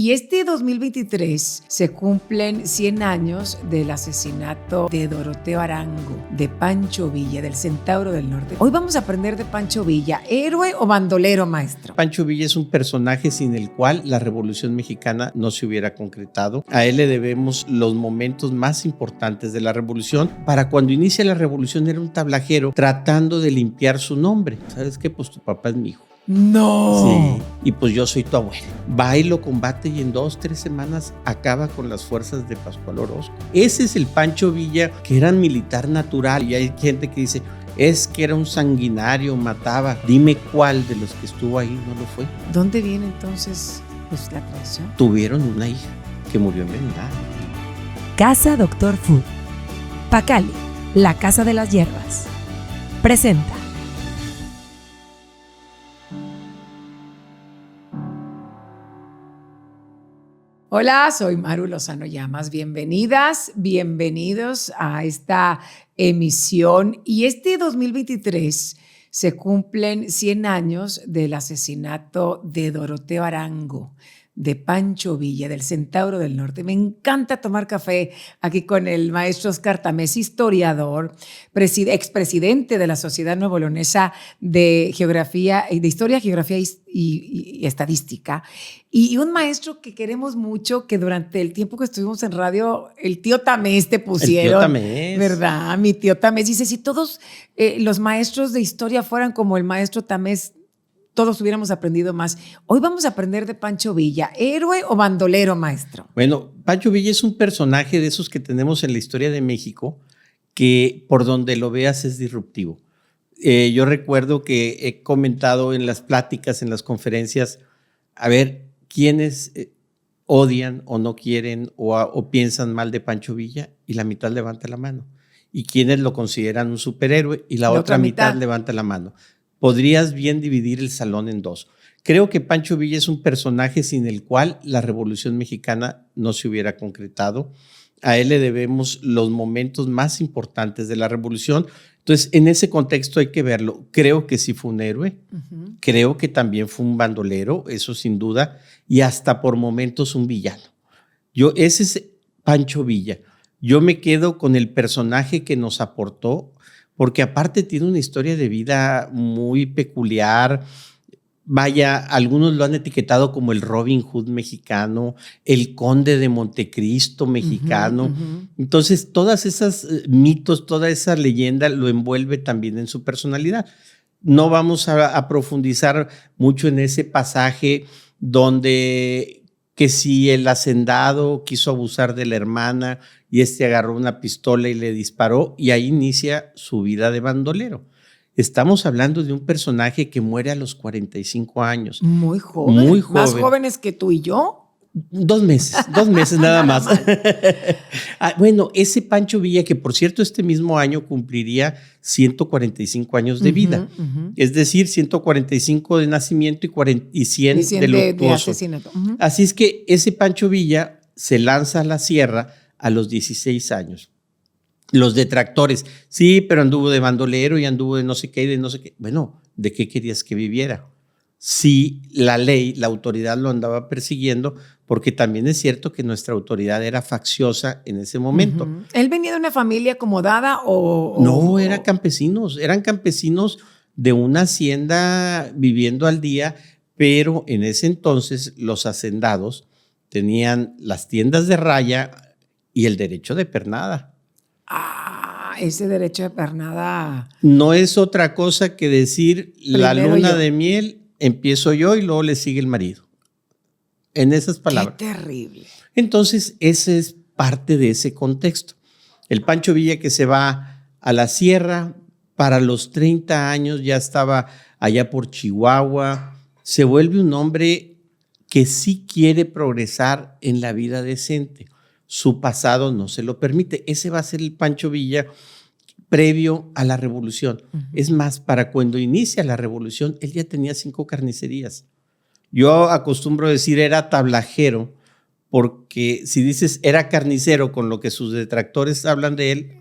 Y este 2023 se cumplen 100 años del asesinato de Doroteo Arango, de Pancho Villa, del Centauro del Norte. Hoy vamos a aprender de Pancho Villa, ¿héroe o bandolero, maestro? Pancho Villa es un personaje sin el cual la Revolución Mexicana no se hubiera concretado. A él le debemos los momentos más importantes de la Revolución. Para cuando inicia la Revolución era un tablajero tratando de limpiar su nombre. ¿Sabes qué? Pues tu papá es mi hijo. ¡No! Sí, y pues yo soy tu abuelo. Va y lo combate y en 2-3 semanas acaba con las fuerzas de Pascual Orozco. Ese es el Pancho Villa, que era militar natural. Y hay gente que dice, es que era un sanguinario, mataba. Dime cuál de los que estuvo ahí no lo fue. ¿Dónde viene entonces pues, la traición? Tuvieron una hija que murió envenenada. Casa Doctor Food. Pacali, la casa de las hierbas. Presenta. Hola, soy Maru Lozano Llamas. Bienvenidas, bienvenidos a esta emisión. Y este 2023 se cumplen 100 años del asesinato de Doroteo Arango, de Pancho Villa, del Centauro del Norte. Me encanta tomar café aquí con el maestro Oscar Tamés, historiador, expresidente de la Sociedad Nuevo-Leonesa de Geografía, de Historia, Geografía y Estadística, y un maestro que queremos mucho, que durante el tiempo que estuvimos en radio, el tío Tamés te pusieron. El tío Tamés. ¿Verdad? Mi tío Tamés dice, si todos los maestros de historia fueran como el maestro Tamés, todos hubiéramos aprendido más. Hoy vamos a aprender de Pancho Villa, ¿héroe o bandolero, maestro? Bueno, Pancho Villa es un personaje de esos que tenemos en la historia de México que por donde lo veas es disruptivo. Yo recuerdo que he comentado en las pláticas, en las conferencias, a ver, ¿quiénes odian o no quieren o piensan mal de Pancho Villa? Y la mitad levanta la mano. ¿Y quiénes lo consideran un superhéroe? Y la otra mitad levanta la mano. Podrías bien dividir el salón en dos. Creo que Pancho Villa es un personaje sin el cual la Revolución Mexicana no se hubiera concretado. A él le debemos los momentos más importantes de la Revolución. Entonces, en ese contexto hay que verlo. Creo que sí fue un héroe. Creo que también fue un bandolero, eso sin duda, y hasta por momentos un villano. Ese es Pancho Villa. Yo me quedo con el personaje que nos aportó, porque aparte tiene una historia de vida muy peculiar. Vaya, algunos lo han etiquetado como el Robin Hood mexicano, el Conde de Montecristo mexicano. Entonces, todas esas mitos, toda esa leyenda lo envuelve también en su personalidad. No vamos a profundizar mucho en ese pasaje donde que si el hacendado quiso abusar de la hermana y agarró una pistola y le disparó, y ahí inicia su vida de bandolero. Estamos hablando de un personaje que muere a los 45 años. Muy joven. Muy joven. ¿Más jóvenes que tú y yo? 2 meses nada más. Bueno, ese Pancho Villa, que por cierto este mismo año cumpliría 145 años de vida. Es decir, 145 de nacimiento y 100 de luctuoso. De asesinato. Así es que ese Pancho Villa se lanza a la sierra a los 16 años. Los detractores, sí, pero anduvo de bandolero y anduvo de no sé qué y de no sé qué. Bueno, ¿de qué querías que viviera? Sí, la ley, la autoridad lo andaba persiguiendo, porque también es cierto que nuestra autoridad era facciosa en ese momento. ¿Él venía de una familia acomodada o...? No, eran campesinos de una hacienda viviendo al día, pero en ese entonces los hacendados tenían las tiendas de raya y el derecho de pernada. Ese derecho de pernada. No es otra cosa que decir la luna yo. De miel, empiezo yo y luego le sigue el marido. En esas palabras. Qué terrible. Entonces, ese es parte de ese contexto. El Pancho Villa que se va a la sierra, para los 30 años ya estaba allá por Chihuahua, se vuelve un hombre que sí quiere progresar en la vida decente. Su pasado no se lo permite. Ese va a ser el Pancho Villa previo a la revolución. Es más, para cuando inicia la revolución, él ya tenía 5 carnicerías. Yo acostumbro decir era tablajero, porque si dices era carnicero con lo que sus detractores hablan de él,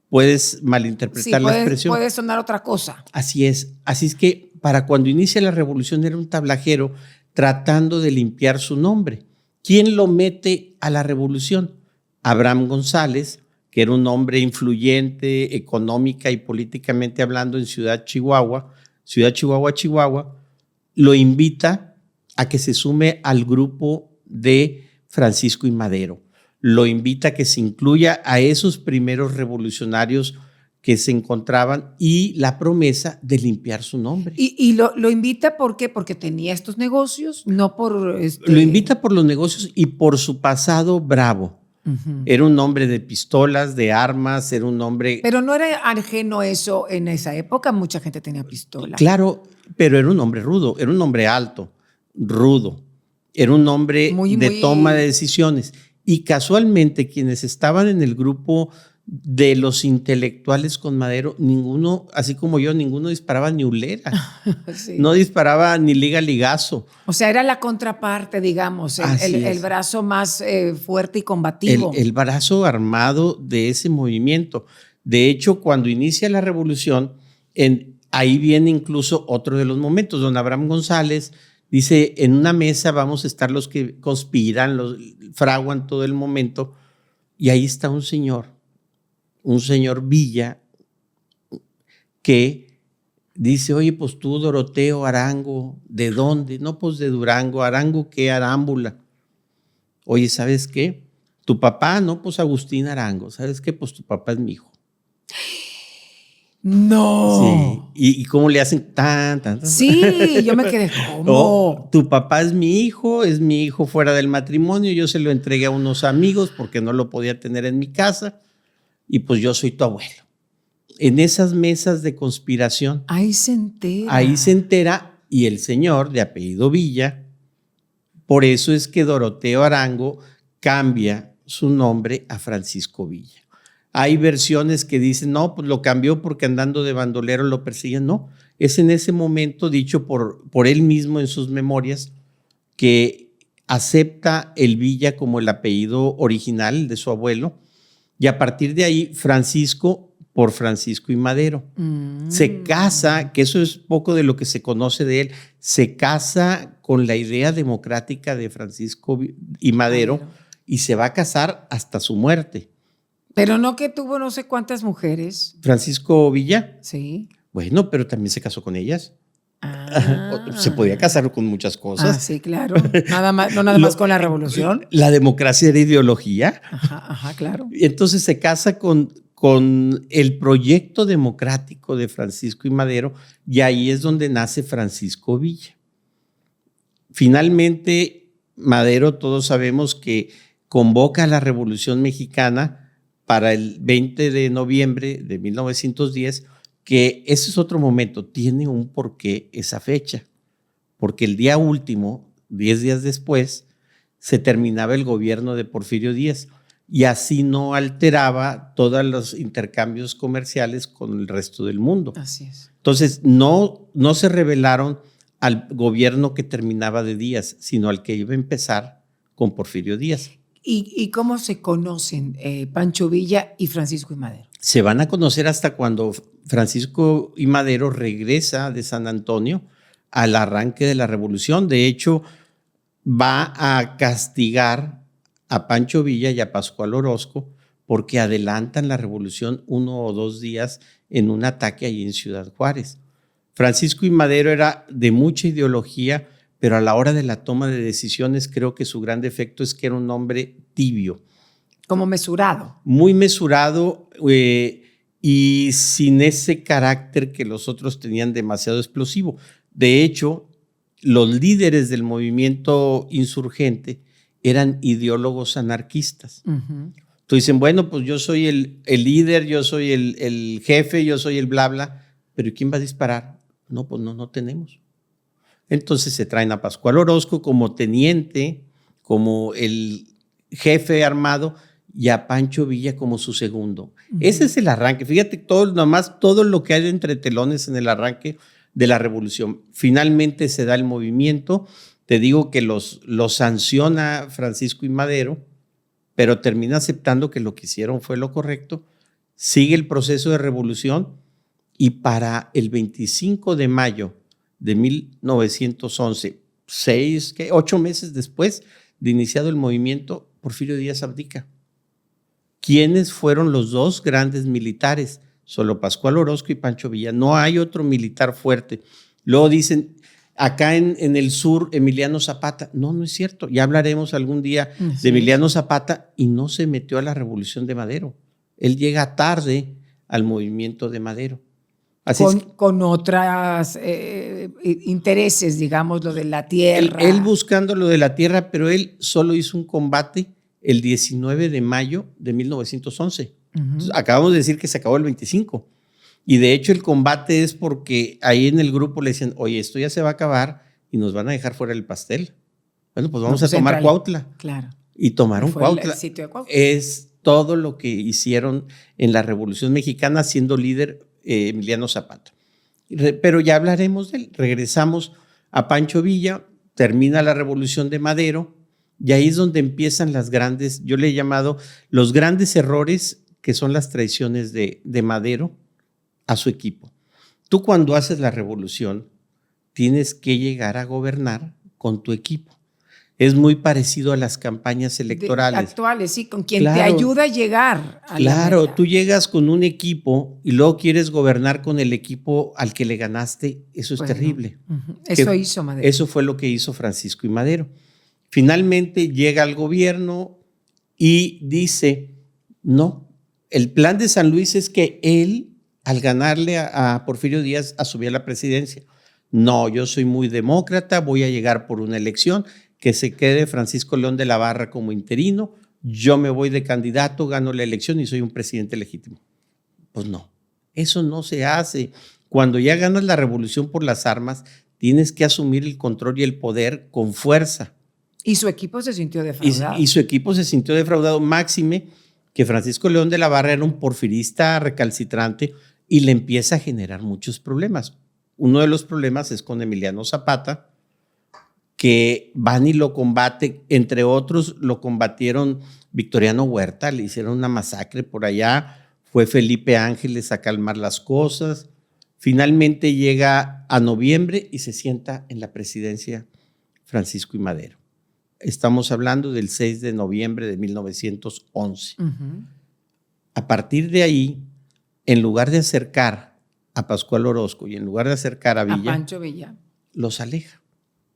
puedes malinterpretar la expresión. Puede sonar otra cosa. Así es. Así es que para cuando inicia la revolución era un tablajero tratando de limpiar su nombre. ¿Quién lo mete a la revolución? Abraham González, que era un hombre influyente económica y políticamente hablando en Ciudad Chihuahua, Chihuahua, lo invita a que se sume al grupo de Francisco y Madero. Lo invita a que se incluya a esos primeros revolucionarios que se encontraban y la promesa de limpiar su nombre. ¿Y lo invita por qué? Porque tenía estos negocios, no por... Lo invita por los negocios y por su pasado bravo. Uh-huh. Era un hombre de pistolas, de armas, era un hombre... Pero no era ajeno eso en esa época, mucha gente tenía pistolas. Claro, pero era un hombre rudo, era un hombre alto, rudo, era un hombre de toma de decisiones. Y casualmente quienes estaban en el grupo de los intelectuales con Madero, ninguno, así como yo, ninguno disparaba ni ulera, sí. No disparaba ni ligazo. O sea, era la contraparte, digamos, el brazo más fuerte y combativo. El brazo armado de ese movimiento. De hecho, cuando inicia la revolución, ahí viene incluso otro de los momentos. Don Abraham González dice, en una mesa vamos a estar los que conspiran, los fraguan todo el momento, y ahí está un señor Villa, que dice, oye, pues tú, Doroteo Arango, ¿de dónde? No, pues de Durango. ¿Arango qué? Arámbula. Oye, ¿sabes qué? Tu papá, no, pues Agustín Arango. ¿Sabes qué? Pues tu papá es mi hijo. No. Sí. ¿Y cómo le hacen tan? Sí, yo me quedé, ¿cómo? Oh, tu papá es mi hijo fuera del matrimonio. Yo se lo entregué a unos amigos porque no lo podía tener en mi casa. Y pues yo soy tu abuelo. En esas mesas de conspiración. Ahí se entera y el señor de apellido Villa, por eso es que Doroteo Arango cambia su nombre a Francisco Villa. Hay versiones que dicen, no, pues lo cambió porque andando de bandolero lo persiguen. No, es en ese momento dicho por él mismo en sus memorias que acepta el Villa como el apellido original de su abuelo. Y a partir de ahí, Francisco por Francisco y Madero. Se casa, que eso es poco de lo que se conoce de él, se casa con la idea democrática de Francisco y Madero y se va a casar hasta su muerte. Pero no que tuvo no sé cuántas mujeres. Francisco Villa. Sí. Bueno, pero también se casó con ellas. Se podía casar con muchas cosas. Sí, claro. Nada más con la revolución. La democracia era ideología. Ajá, claro. Entonces se casa con el proyecto democrático de Francisco y Madero y ahí es donde nace Francisco Villa. Finalmente, Madero, todos sabemos que convoca a la Revolución Mexicana para el 20 de noviembre de 1910, que ese es otro momento, tiene un porqué esa fecha, porque el día último, 10 días después, se terminaba el gobierno de Porfirio Díaz y así no alteraba todos los intercambios comerciales con el resto del mundo. Así es. Entonces, no se rebelaron al gobierno que terminaba de Díaz, sino al que iba a empezar con Porfirio Díaz. ¿Y cómo se conocen Pancho Villa y Francisco y Madero? Se van a conocer hasta cuando Francisco y Madero regresa de San Antonio al arranque de la revolución. De hecho, va a castigar a Pancho Villa y a Pascual Orozco porque adelantan la revolución 1 o 2 días en un ataque allí en Ciudad Juárez. Francisco y Madero era de mucha ideología, pero a la hora de la toma de decisiones creo que su gran defecto es que era un hombre tibio. Como mesurado. Muy mesurado y sin ese carácter que los otros tenían demasiado explosivo. De hecho, los líderes del movimiento insurgente eran ideólogos anarquistas. Uh-huh. Entonces dicen, bueno, pues yo soy el líder, yo soy el jefe, yo soy el bla, bla, pero ¿quién va a disparar? No, pues no tenemos. Entonces se traen a Pascual Orozco como teniente, como el jefe armado, y a Pancho Villa como su segundo. Uh-huh. Ese es el arranque. Fíjate, todo lo que hay entre telones en el arranque de la revolución. Finalmente se da el movimiento. Te digo que los sanciona Francisco y Madero, pero termina aceptando que lo que hicieron fue lo correcto. Sigue el proceso de revolución y para el 25 de mayo de 1911, 8 meses después, de iniciado el movimiento, Porfirio Díaz abdica. ¿Quiénes fueron los dos grandes militares? Solo Pascual Orozco y Pancho Villa. No hay otro militar fuerte. Luego dicen, acá en el sur, Emiliano Zapata. No, no es cierto. Ya hablaremos algún día de Emiliano Zapata y no se metió a la Revolución de Madero. Él llega tarde al movimiento de Madero. Así con otros intereses, digamos, lo de la tierra. Él buscando lo de la tierra, pero él solo hizo un combate el 19 de mayo de 1911. Entonces, acabamos de decir que se acabó el 25. Y de hecho el combate es porque ahí en el grupo le decían, oye, esto ya se va a acabar y nos van a dejar fuera del pastel. Bueno, pues vamos a tomar Cuautla. Claro. Y tomaron Cuautla. El sitio de Cuautla. Es todo lo que hicieron en la Revolución Mexicana siendo líder Emiliano Zapata. Pero ya hablaremos de él. Regresamos a Pancho Villa, termina la Revolución de Madero y ahí es donde empiezan las grandes, yo le he llamado los grandes errores que son las traiciones de Madero a su equipo. Tú cuando haces la revolución tienes que llegar a gobernar con tu equipo. Es muy parecido a las campañas electorales. Actuales, sí, con quien te ayuda a llegar a la meta. Tú llegas con un equipo y luego quieres gobernar con el equipo al que le ganaste. Eso es terrible. Eso hizo Madero. Eso fue lo que hizo Francisco y Madero. Finalmente llega al gobierno y dice, no, el plan de San Luis es que él, al ganarle a Porfirio Díaz, asumía la presidencia. No, yo soy muy demócrata, voy a llegar por una elección, que se quede Francisco León de la Barra como interino, yo me voy de candidato, gano la elección y soy un presidente legítimo. Pues no, eso no se hace. Cuando ya ganas la revolución por las armas, tienes que asumir el control y el poder con fuerza. Y su equipo se sintió defraudado. Y su equipo se sintió defraudado, máxime que Francisco León de la Barra era un porfirista recalcitrante y le empieza a generar muchos problemas. Uno de los problemas es con Emiliano Zapata, que van y lo combate, entre otros lo combatieron Victoriano Huerta, le hicieron una masacre por allá, fue Felipe Ángeles a calmar las cosas, finalmente llega a noviembre y se sienta en la presidencia Francisco y Madero. Estamos hablando del 6 de noviembre de 1911. A partir de ahí, en lugar de acercar a Pascual Orozco y en lugar de acercar a Villa, Pancho Villa, los aleja.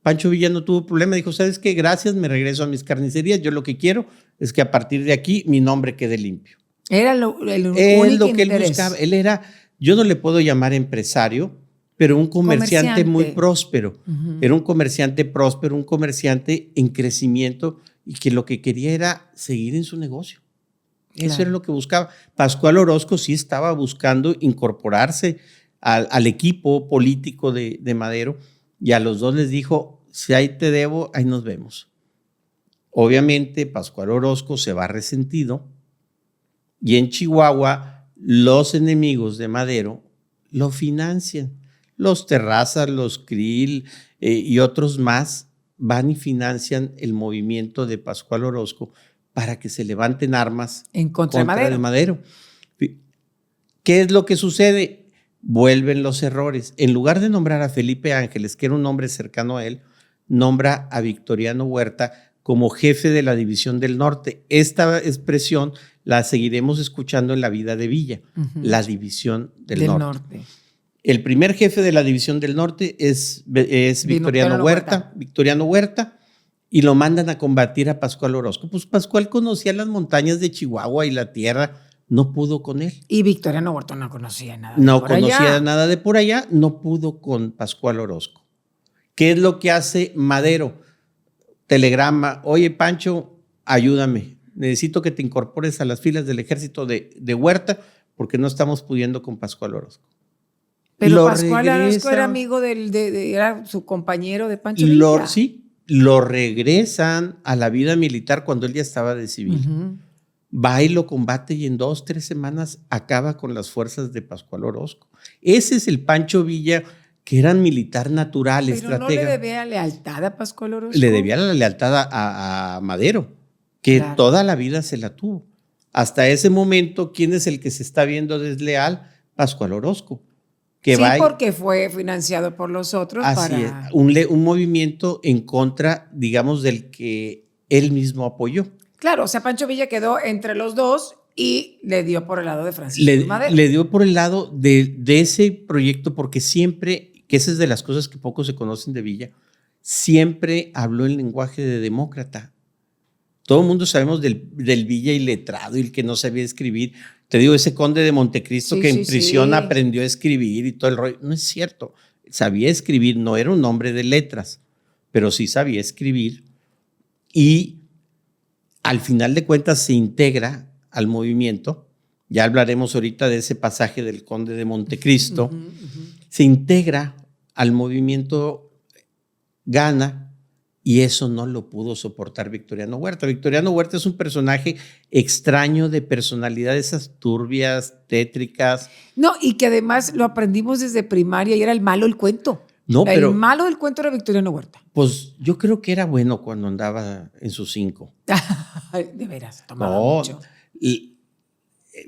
Pancho Villa no tuvo problema, dijo, ¿sabes qué? Gracias, me regreso a mis carnicerías, yo lo que quiero es que a partir de aquí mi nombre quede limpio. Era el único que él buscaba. Él era, yo no le puedo llamar empresario, pero un comerciante muy próspero. Era un comerciante próspero, un comerciante en crecimiento y que lo que quería era seguir en su negocio. Eso era lo que buscaba. Pascual Orozco sí estaba buscando incorporarse al equipo político de Madero y a los dos les dijo, si ahí te debo, ahí nos vemos. Obviamente Pascual Orozco se va resentido y en Chihuahua los enemigos de Madero lo financian. Los Terrazas, los Krill y otros más van y financian el movimiento de Pascual Orozco para que se levanten armas en contra de Madero. ¿Qué es lo que sucede? Vuelven los errores. En lugar de nombrar a Felipe Ángeles, que era un hombre cercano a él, nombra a Victoriano Huerta como jefe de la División del Norte. Esta expresión la seguiremos escuchando en la vida de Villa, la División del Norte. El primer jefe de la División del Norte es Victoriano Huerta, y lo mandan a combatir a Pascual Orozco. Pues Pascual conocía las montañas de Chihuahua y la tierra, no pudo con él. Y Victoriano Huerta no conocía nada nada de por allá, no pudo con Pascual Orozco. ¿Qué es lo que hace Madero? Telegrama, oye Pancho, ayúdame, necesito que te incorpores a las filas del ejército de Huerta porque no estamos pudiendo con Pascual Orozco. Pero Pascual Orozco era amigo era su compañero de Pancho Villa. Sí, lo regresan a la vida militar cuando él ya estaba de civil. Va y lo combate y en 2-3 semanas acaba con las fuerzas de Pascual Orozco. Ese es el Pancho Villa que era militar natural, estratega. ¿Pero no le debía lealtad a Pascual Orozco? Le debía la lealtad a Madero, que toda la vida se la tuvo. Hasta ese momento, ¿quién es el que se está viendo desleal? Pascual Orozco. Porque fue financiado por los otros. Así es, un movimiento en contra, digamos, del que él mismo apoyó. Claro, o sea, Pancho Villa quedó entre los dos y le dio por el lado de Francisco Madero. Le dio por el lado de ese proyecto porque siempre, que esa es de las cosas que poco se conocen de Villa, siempre habló el lenguaje de demócrata. Todo el mundo sabemos del Villa iletrado y el que no sabía escribir. Te digo, ese conde de Montecristo que en prisión aprendió a escribir y todo el rollo. No es cierto. Sabía escribir, no era un hombre de letras, pero sí sabía escribir. Y al final de cuentas se integra al movimiento. Ya hablaremos ahorita de ese pasaje del conde de Montecristo. Se integra al movimiento, gana, y eso no lo pudo soportar Victoriano Huerta. Victoriano Huerta es un personaje extraño, de personalidad, esas turbias, tétricas. No, y que además lo aprendimos desde primaria y era el malo del cuento. No, pero el malo del cuento era Victoriano Huerta. Pues yo creo que era bueno cuando andaba en sus 5. De veras, tomaba mucho.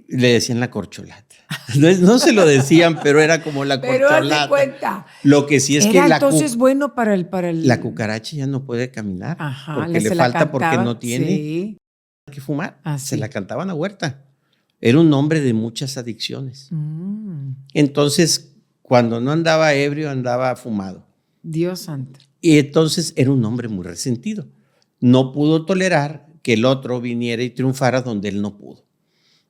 Le decían la corcholata. No se lo decían, pero era como la corcholata. Pero hazte cuenta. Lo que sí es era que entonces bueno para el... La cucaracha ya no puede caminar. Ajá, porque le falta, porque no tiene que fumar. Se la cantaban a Huerta. Era un hombre de muchas adicciones. Entonces, cuando no andaba ebrio, andaba fumado. Dios santo. Y entonces era un hombre muy resentido. No pudo tolerar que el otro viniera y triunfara donde él no pudo.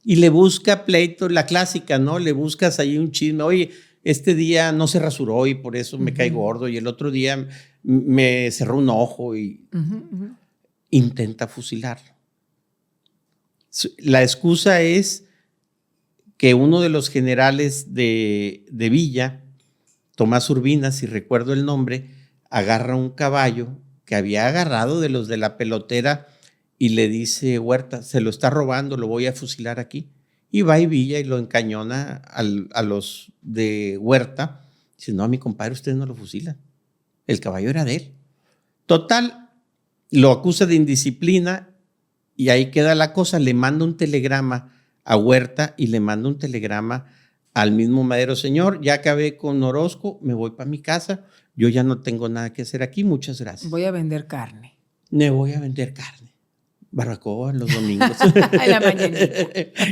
Y le busca pleito, la clásica, ¿no? Le buscas ahí un chisme. Oye, este día no se rasuró y por eso me cae gordo. Y el otro día me cerró un ojo y intenta fusilarlo. La excusa es que uno de los generales de Villa, Tomás Urbina, si recuerdo el nombre, agarra un caballo que había agarrado de los de la pelotera y le dice: Huerta, se lo está robando, lo voy a fusilar aquí. Y va y Villa y lo encañona a los de Huerta. Dice: no, mi compadre, ustedes no lo fusilan. El caballo era de él. Total, lo acusa de indisciplina y ahí queda la cosa. Le manda un telegrama a Huerta y le manda un telegrama al mismo Madero: señor, ya acabé con Orozco, me voy para mi casa, yo ya no tengo nada que hacer aquí, muchas gracias. Voy a vender carne. Me voy a vender carne. Barbacoa los domingos. En la mañanita.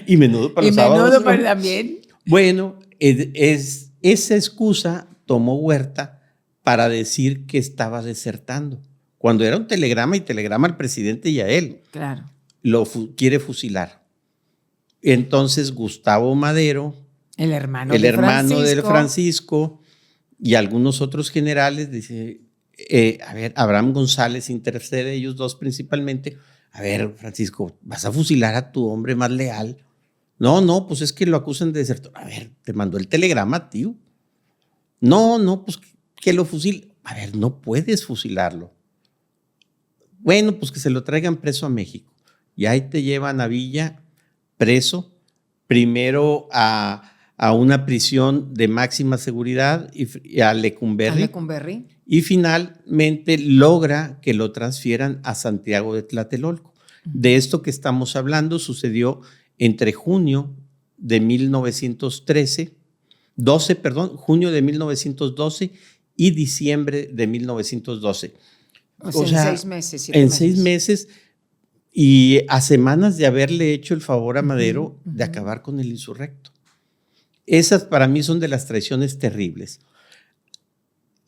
Y menudo para los sábados. Y menudo para también. Bueno, esa excusa tomó Huerta para decir que estaba desertando. Cuando era un telegrama y telegrama al presidente y a él. Claro. Lo quiere fusilar. Entonces Gustavo Madero, el hermano de Francisco y algunos otros generales, dice, a ver, Abraham González intercede, ellos dos principalmente. A ver, Francisco, ¿vas a fusilar a tu hombre más leal? No, pues es que lo acusan de desertor. A ver, te mandó el telegrama, tío. No, pues que lo fusile. A ver, no puedes fusilarlo. Bueno, pues que se lo traigan preso a México. Y ahí te llevan a Villa preso, primero a una prisión de máxima seguridad y a Lecumberri. Y finalmente logra que lo transfieran a Santiago de Tlatelolco. De esto que estamos hablando sucedió entre junio de 1912 y diciembre de 1912. O sea, en 6 meses. En 6 meses y a semanas de haberle hecho el favor a Madero de acabar con el insurrecto. Esas para mí son de las traiciones terribles.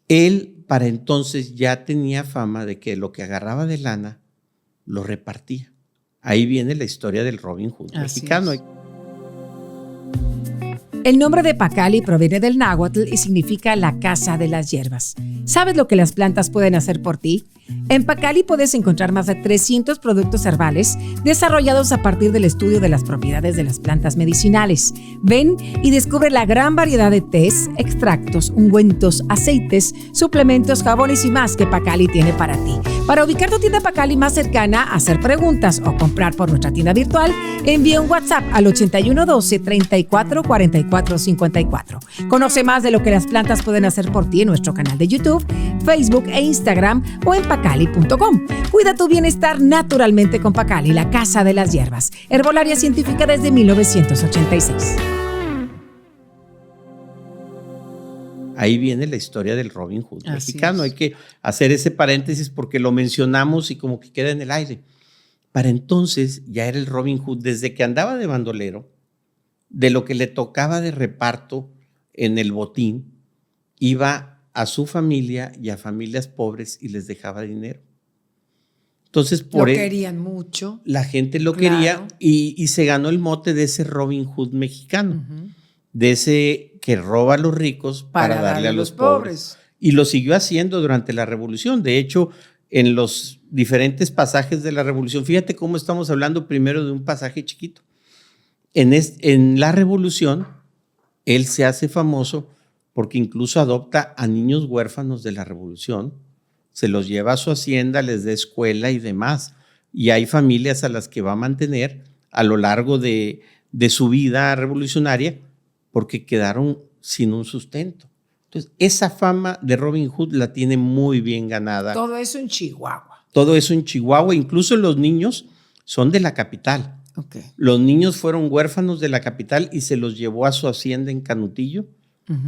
Él para entonces ya tenía fama de que lo que agarraba de lana lo repartía. Ahí viene la historia del Robin Hood mexicano. El nombre de Pacali proviene del náhuatl y significa la casa de las hierbas. ¿Sabes lo que las plantas pueden hacer por ti? En Pacali puedes encontrar más de 300 productos herbales desarrollados a partir del estudio de las propiedades de las plantas medicinales. Ven y descubre la gran variedad de tés, extractos, ungüentos, aceites, suplementos, jabones y más que Pacali tiene para ti. Para ubicar tu tienda Pacali más cercana, hacer preguntas o comprar por nuestra tienda virtual, envía un WhatsApp al 8112 34 44 54. Conoce más de lo que las plantas pueden hacer por ti en nuestro canal de YouTube, Facebook e Instagram o en pacali.com. Cuida tu bienestar naturalmente con Pacali, la casa de las hierbas. Herbolaria científica desde 1986. Ahí viene la historia del Robin Hood Así mexicano. es. Hay que hacer ese paréntesis porque lo mencionamos y como que queda en el aire. Para entonces ya era el Robin Hood, desde que andaba de bandolero, de lo que le tocaba de reparto en el botín, iba a su familia y a familias pobres y les dejaba dinero. Entonces, por Lo él, querían mucho. la gente lo Claro. quería y se ganó el mote de ese Robin Hood mexicano, Ujú. de ese que roba a los ricos para darle a los pobres. Y lo siguió haciendo durante la Revolución. De hecho, en los diferentes pasajes de la Revolución, fíjate cómo estamos hablando primero de un pasaje chiquito. En la Revolución, él se hace famoso porque incluso adopta a niños huérfanos de la Revolución, se los lleva a su hacienda, les da escuela y demás. Y hay familias a las que va a mantener a lo largo de su vida revolucionaria porque quedaron sin un sustento. Entonces, esa fama de Robin Hood la tiene muy bien ganada. Todo eso en Chihuahua. Todo eso en Chihuahua, incluso los niños son de la capital. Okay. Los niños fueron huérfanos de la capital y se los llevó a su hacienda en Canutillo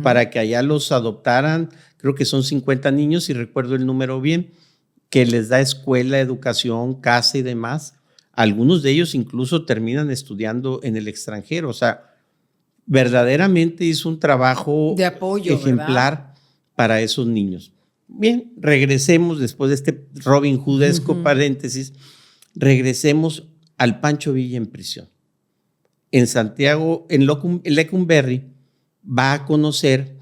para que allá los adoptaran. Creo que son 50 niños, si recuerdo el número bien, que les da escuela, educación, casa y demás. Algunos de ellos incluso terminan estudiando en el extranjero. O sea, verdaderamente hizo un trabajo de apoyo, ejemplar, ¿verdad?, para esos niños. Bien, regresemos después de este Robin Hoodesco paréntesis, regresemos al Pancho Villa en prisión. En Santiago, en Lecumberri, va a conocer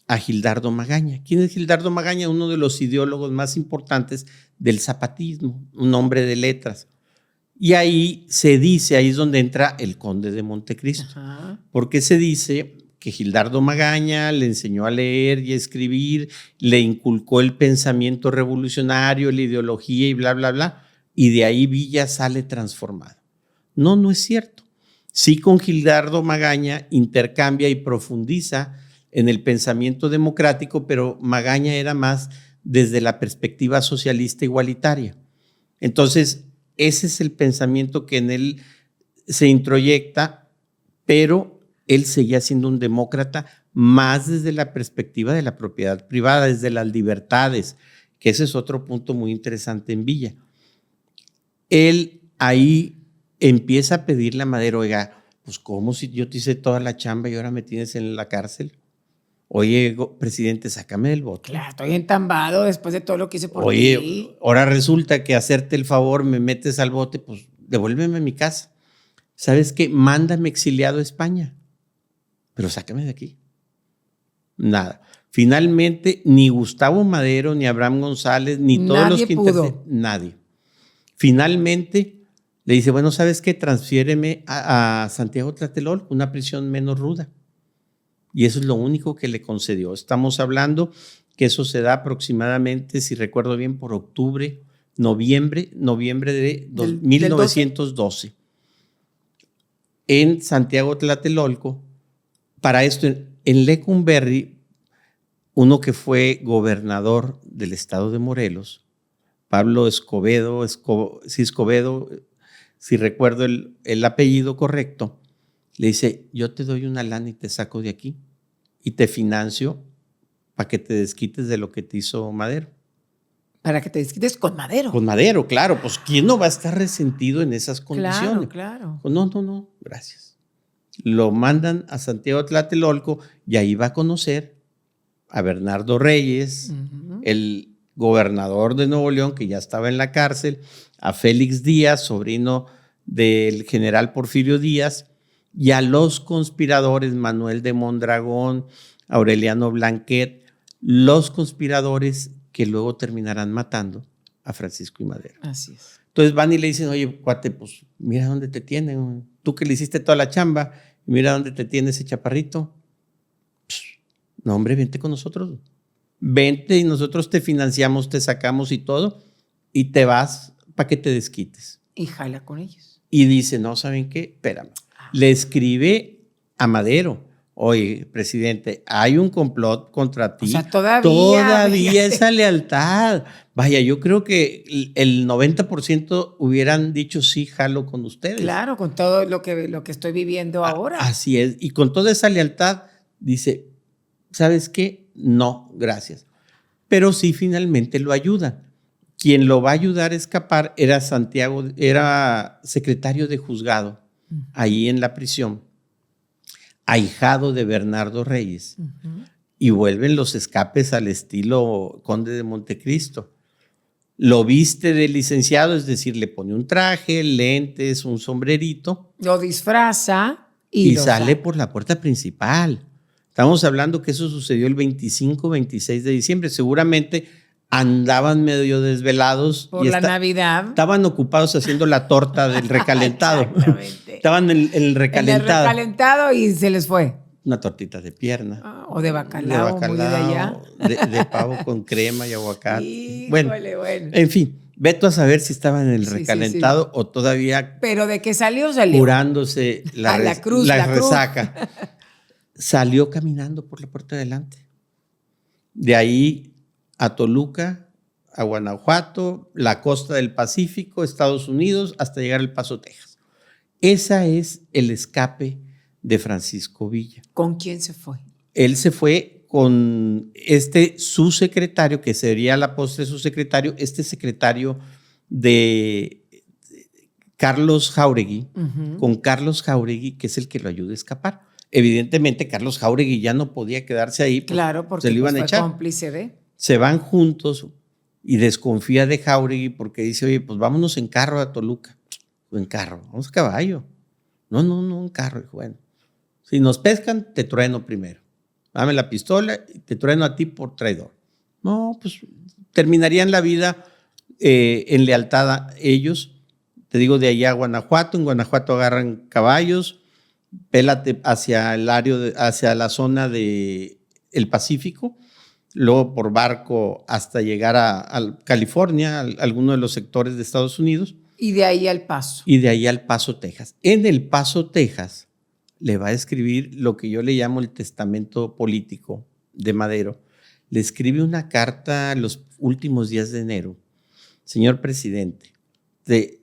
a Gildardo Magaña. ¿Quién es Gildardo Magaña? Uno de los ideólogos más importantes del zapatismo, un hombre de letras. Y ahí se dice, ahí es donde entra el conde de Montecristo, porque se dice que Gildardo Magaña le enseñó a leer y a escribir, le inculcó el pensamiento revolucionario, la ideología y bla, bla, bla, y de ahí Villa sale transformado. No, no es cierto. Sí, con Gildardo Magaña intercambia y profundiza en el pensamiento democrático, pero Magaña era más desde la perspectiva socialista igualitaria. Entonces, ese es el pensamiento que en él se introyecta, pero él seguía siendo un demócrata más desde la perspectiva de la propiedad privada, desde las libertades, que ese es otro punto muy interesante en Villa. Él ahí empieza a pedirle a Madero, oiga, pues ¿cómo si yo te hice toda la chamba y ahora me tienes en la cárcel? Oye, presidente, sácame del bote. Claro, estoy entambado después de todo lo que hice por ti. Oye, ahora resulta que hacerte el favor me metes al bote, pues devuélveme a mi casa. ¿Sabes qué? Mándame exiliado a España, pero sácame de aquí. Nada. Finalmente, ni Gustavo Madero, ni Abraham González, ni todos los que intercedieron, nadie. Finalmente le dice, bueno, ¿sabes qué? Transfiéreme a Santiago Tlatelolco, una prisión menos ruda. Y eso es lo único que le concedió. Estamos hablando que eso se da aproximadamente, si recuerdo bien, por noviembre de 1912. En Santiago Tlatelolco, para esto, en Lecumberri, uno que fue gobernador del estado de Morelos, Pablo Escobedo, si recuerdo el apellido correcto, le dice, yo te doy una lana y te saco de aquí y te financio para que te desquites de lo que te hizo Madero. Para que te desquites con Madero. Con Madero, claro. Pues ¿quién no va a estar resentido en esas condiciones? Claro. Pues, no, gracias. Lo mandan a Santiago Tlatelolco y ahí va a conocer a Bernardo Reyes, el gobernador de Nuevo León, que ya estaba en la cárcel, a Félix Díaz, sobrino del general Porfirio Díaz, y a los conspiradores, Manuel de Mondragón, Aureliano Blanquet, los conspiradores que luego terminarán matando a Francisco y Madero. Así es. Entonces van y le dicen, oye, cuate, pues mira dónde te tienen, tú que le hiciste toda la chamba, mira dónde te tiene ese chaparrito. No, hombre, vente con nosotros. Vente y nosotros te financiamos, te sacamos y todo, y te vas para que te desquites. Y jala con ellos. Y dice, no, ¿saben qué? Espérame. Le escribe a Madero, oye, presidente, hay un complot contra ti. O sea, todavía esa lealtad. Vaya, yo creo que el 90% hubieran dicho sí, jalo con ustedes. Claro, con todo lo que estoy viviendo ahora. Así es. Y con toda esa lealtad, dice, ¿sabes qué? no, gracias. Pero sí finalmente lo ayuda. Quien lo va a ayudar a escapar era Santiago, era secretario de juzgado, ahí en la prisión, ahijado de Bernardo Reyes. Y vuelven los escapes al estilo Conde de Montecristo. Lo viste de licenciado, es decir, le pone un traje, lentes, un sombrerito. Lo disfraza Y lo sale saca por la puerta principal. Estamos hablando que eso sucedió el 25, 26 de diciembre. Seguramente andaban medio desvelados. por la Navidad. Estaban ocupados haciendo la torta del recalentado. Exactamente. Estaban en el recalentado. En el recalentado y se les fue. Una tortita de pierna. O de bacalao, muy de allá. De pavo con crema y aguacate. Híjole, bueno. En fin, ve tú a saber si estaban en el recalentado o todavía. Pero de que salió, salió. Curándose la resaca. Cruz. Salió caminando por la puerta de adelante. De ahí a Toluca, a Guanajuato, la costa del Pacífico, Estados Unidos, hasta llegar al Paso, Texas. Ese es el escape de Francisco Villa. ¿Con quién se fue? Él se fue con su secretario, que sería a la postre su secretario, secretario de Carlos Jáuregui, con Carlos Jáuregui, que es el que lo ayuda a escapar. Evidentemente, Carlos Jáuregui ya no podía quedarse ahí. Claro, porque se lo iban a echar. Cómplice de. Se van juntos y desconfía de Jáuregui porque dice, oye, pues vámonos en carro a Toluca. En carro, vamos a caballo. No, en carro. Dijo, bueno, si nos pescan, te trueno primero. Dame la pistola y te trueno a ti por traidor. No, pues terminarían la vida en lealtad a ellos. Te digo, de allá a Guanajuato. En Guanajuato agarran caballos, pélate hacia el área, hacia la zona del Pacífico, luego por barco hasta llegar a California, a alguno de los sectores de Estados Unidos. Y de ahí al Paso. Y de ahí al Paso, Texas. En el Paso, Texas, le va a escribir lo que yo le llamo el testamento político de Madero. Le escribe una carta los últimos días de enero. Señor presidente, de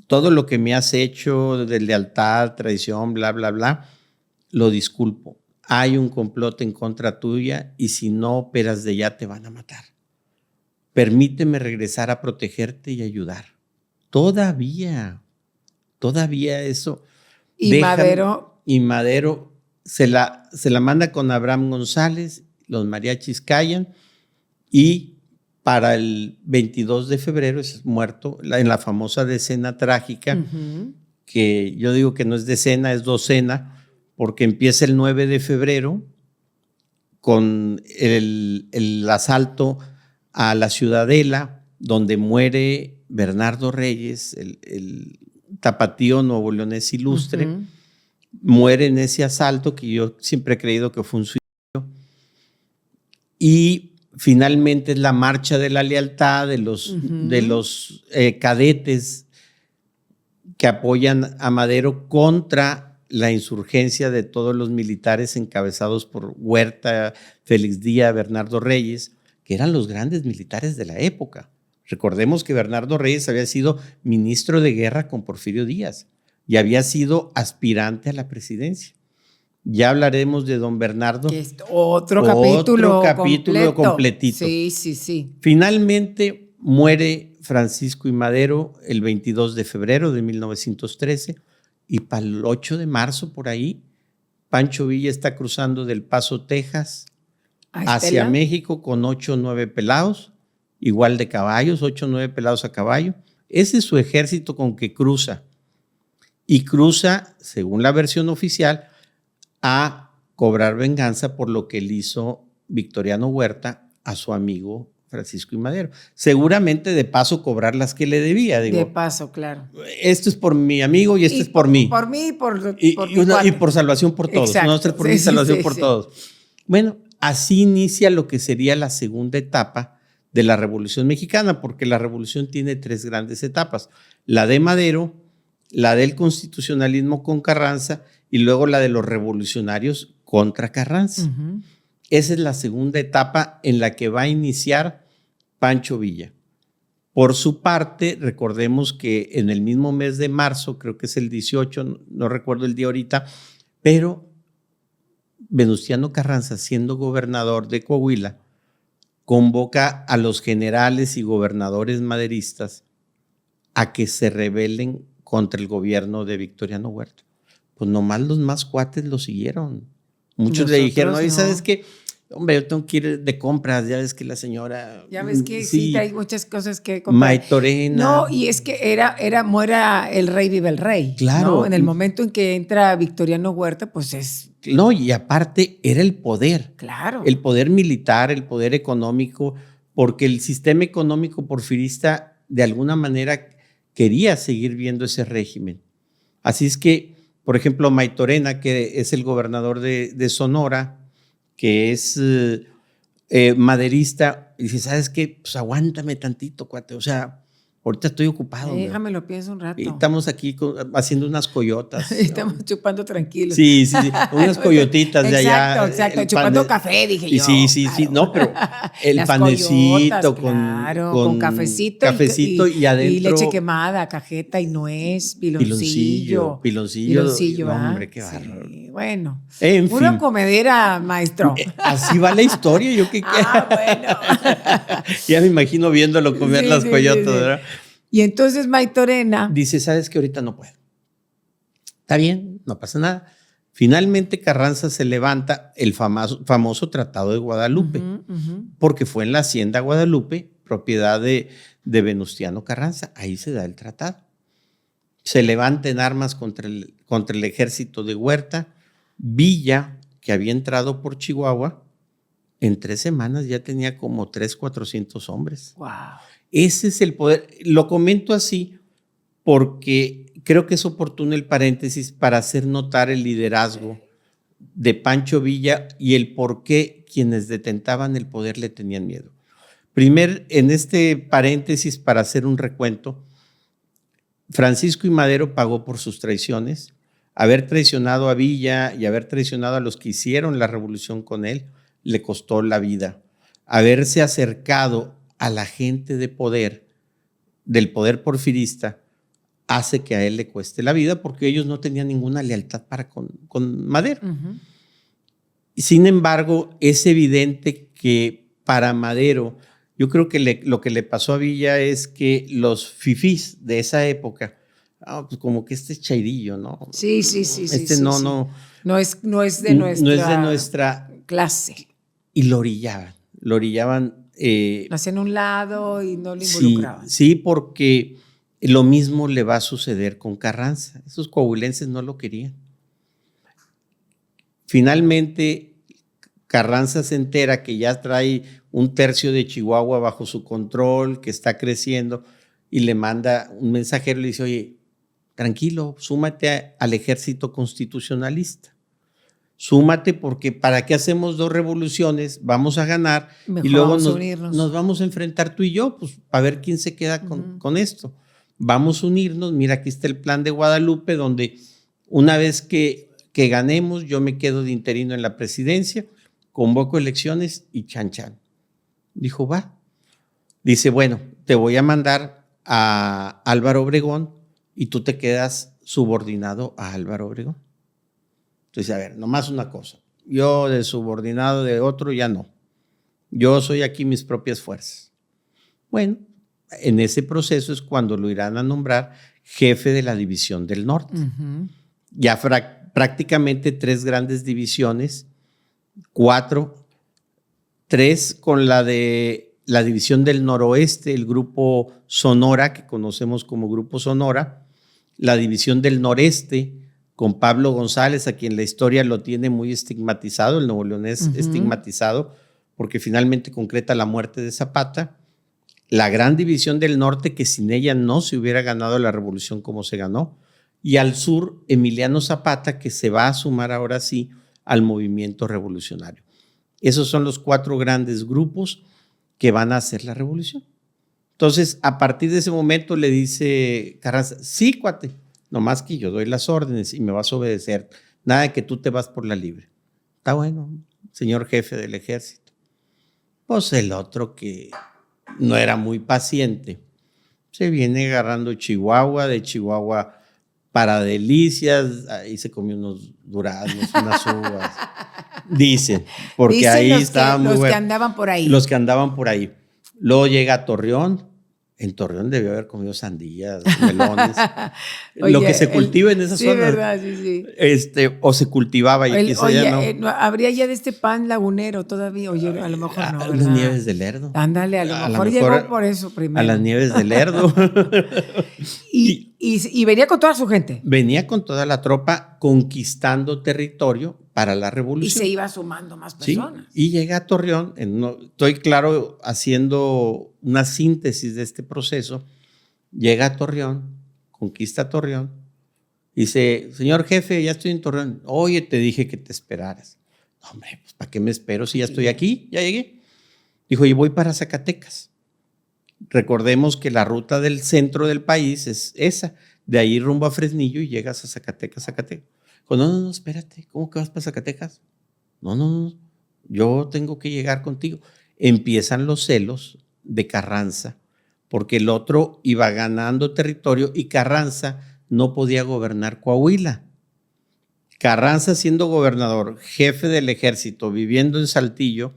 todo lo que me has hecho de lealtad, traición, bla, bla, bla, lo disculpo. Hay un complot en contra tuya y si no operas de ya te van a matar. Permíteme regresar a protegerte y ayudar. Todavía eso. Y Madero se la manda con Abraham González, los mariachis callan y para el 22 de febrero es muerto en la famosa decena trágica, que yo digo que no es decena, es docena, porque empieza el 9 de febrero con el asalto a la Ciudadela, donde muere Bernardo Reyes, el tapatío nuevoleonés ilustre, muere en ese asalto que yo siempre he creído que fue un suicidio. Y finalmente es la marcha de la lealtad de los cadetes que apoyan a Madero contra la insurgencia de todos los militares encabezados por Huerta, Félix Díaz, Bernardo Reyes, que eran los grandes militares de la época. Recordemos que Bernardo Reyes había sido ministro de guerra con Porfirio Díaz y había sido aspirante a la presidencia. Ya hablaremos de don Bernardo. Que es otro capítulo completito. Sí. Finalmente muere Francisco I. Madero el 22 de febrero de 1913 y para el 8 de marzo por ahí, Pancho Villa está cruzando del Paso, Texas, hacia México con 8 o 9 pelados, igual de caballos, 8 o 9 pelados a caballo. Ese es su ejército con que cruza. Y cruza, según la versión oficial, a cobrar venganza por lo que le hizo Victoriano Huerta a su amigo Francisco I. Madero. Seguramente de paso cobrar las que le debía. Digo, de paso, claro. Esto es por mi amigo y esto es por mí. Por mí y por salvación por todos. Exacto. No, esto es por mí, salvación por todos. Bueno, así inicia lo que sería la segunda etapa de la Revolución Mexicana, porque la revolución tiene 3 grandes etapas. La de Madero, la del constitucionalismo con Carranza y luego la de los revolucionarios contra Carranza. Esa es la segunda etapa en la que va a iniciar Pancho Villa. Por su parte, recordemos que en el mismo mes de marzo, creo que es el 18, no recuerdo el día ahorita, pero Venustiano Carranza, siendo gobernador de Coahuila, convoca a los generales y gobernadores maderistas a que se rebelen contra el gobierno de Victoriano Huerta. Pues nomás los más cuates lo siguieron. Muchos le dijeron, oye, ¿sabes qué? Hombre, yo tengo que ir de compras, ya ves que la señora... Ya ves que sí hay muchas cosas que comprar. Maitorena. No, y es que muera el rey, vive el rey. Claro. ¿no? En el momento en que entra Victoriano Huerta, pues es... No, y aparte era el poder. Claro. El poder militar, el poder económico, porque el sistema económico porfirista de alguna manera quería seguir viendo ese régimen. Así es que, por ejemplo, Maitorena, que es el gobernador de Sonora, que es maderista, y dice, ¿sabes qué? Pues aguántame tantito, cuate. O sea, ahorita estoy ocupado. Déjame lo pienso un rato. Y estamos aquí haciendo unas coyotas. Estamos chupando tranquilos. Sí, unas coyotitas de allá. Exacto, chupando café, dije yo. Sí, no, pero el las panecito coyotas, con cafecito. Cafecito y adentro. Y leche quemada, cajeta y nuez, piloncillo. Piloncillo. No, hombre, qué bárbaro. Sí, bueno. En fin. Una comedera, maestro. Así va la historia, yo qué bueno. Ya me imagino viéndolo comer las coyotas, ¿verdad? Y entonces Maitorena dice, ¿sabes qué? Ahorita no puedo. Está bien, no pasa nada. Finalmente Carranza se levanta el famoso Tratado de Guadalupe, porque fue en la Hacienda Guadalupe, propiedad de Venustiano Carranza. Ahí se da el tratado. Se levanta en armas contra el ejército de Huerta. Villa, que había entrado por Chihuahua, en 3 semanas ya tenía como 400 hombres. Wow. Ese es el poder. Lo comento así porque creo que es oportuno el paréntesis para hacer notar el liderazgo de Pancho Villa y el por qué quienes detentaban el poder le tenían miedo. Primero, en este paréntesis, para hacer un recuento, Francisco I. Madero pagó por sus traiciones. Haber traicionado a Villa y haber traicionado a los que hicieron la revolución con él le costó la vida. Haberse acercado a la gente de poder, del poder porfirista, hace que a él le cueste la vida porque ellos no tenían ninguna lealtad para con Madero. Sin embargo, es evidente que para Madero, yo creo que lo que le pasó a Villa es que los fifís de esa época, pues como que este es chairillo, ¿no? Sí. No es de nuestra clase. Y lo orillaban. Lo hacían a un lado y no lo involucraban. Sí, porque lo mismo le va a suceder con Carranza. Esos coahuilenses no lo querían. Finalmente, Carranza se entera que ya trae 1/3 de Chihuahua bajo su control, que está creciendo, y le manda un mensajero y le dice, oye, tranquilo, súmate al ejército constitucionalista. Súmate porque ¿para qué hacemos 2 revoluciones? Vamos a ganar. Mejor y luego nos vamos a enfrentar tú y yo, pues para ver quién se queda con esto. Vamos a unirnos. Mira, aquí está el plan de Guadalupe, donde una vez que ganemos, yo me quedo de interino en la presidencia, convoco elecciones y chan. Dijo, va. Dice, bueno, te voy a mandar a Álvaro Obregón y tú te quedas subordinado a Álvaro Obregón. Entonces, a ver, nomás una cosa. Yo de subordinado de otro ya no. Yo soy aquí mis propias fuerzas. Bueno, en ese proceso es cuando lo irán a nombrar jefe de la División del Norte. Ya prácticamente 3 grandes divisiones, 3 con la de la División del Noroeste, el Grupo Sonora, que conocemos como Grupo Sonora, la División del Noreste, con Pablo González, a quien la historia lo tiene muy estigmatizado, el nuevoleonés estigmatizado, porque finalmente concreta la muerte de Zapata. La Gran División del Norte, que sin ella no se hubiera ganado la revolución como se ganó. Y al sur, Emiliano Zapata, que se va a sumar ahora sí al movimiento revolucionario. Esos son los 4 grandes grupos que van a hacer la revolución. Entonces, a partir de ese momento le dice Carranza, sí, cuate, nomás que yo doy las órdenes y me vas a obedecer. Nada de que tú te vas por la libre. Está bueno, señor jefe del ejército. Pues el otro, que no era muy paciente, se viene agarrando Chihuahua, de Chihuahua para Delicias, ahí se comió unos duraznos, unas uvas. Dicen, porque Dicen ahí los estaba muy los que bueno. andaban por ahí. Los que andaban por ahí. Luego llega a Torreón. En Torreón debió haber comido sandías, melones. Lo Oye, que se cultiva en esa sí, zona. verdad, sí, sí. O se cultivaba y quizá Oye, ya no. habría ya de este pan lagunero todavía. Oye, a lo mejor no, ¿verdad? Las nieves de Lerdo. Ándale, a lo A mejor lo llegó mejor por eso primero. a las nieves de Lerdo. Y venía con toda su gente. Venía con toda la tropa conquistando territorio para la Y revolución. se iba sumando más Sí, personas. y llega a Torreón. Estoy claro haciendo una síntesis de este proceso. Llega a Torreón, conquista Torreón. Dice, señor jefe, ya estoy en Torreón. Oye, te dije que te esperaras. No, hombre, pues ¿para qué me espero si ya estoy aquí? Ya llegué. Dijo, y voy para Zacatecas. Recordemos que la ruta del centro del país es esa. De ahí rumbo a Fresnillo y llegas a Zacatecas. Dijo, no, espérate. ¿Cómo que vas para Zacatecas? No. Yo tengo que llegar contigo. Empiezan los celos de Carranza, porque el otro iba ganando territorio y Carranza no podía gobernar Coahuila. Carranza siendo gobernador, jefe del ejército, viviendo en Saltillo,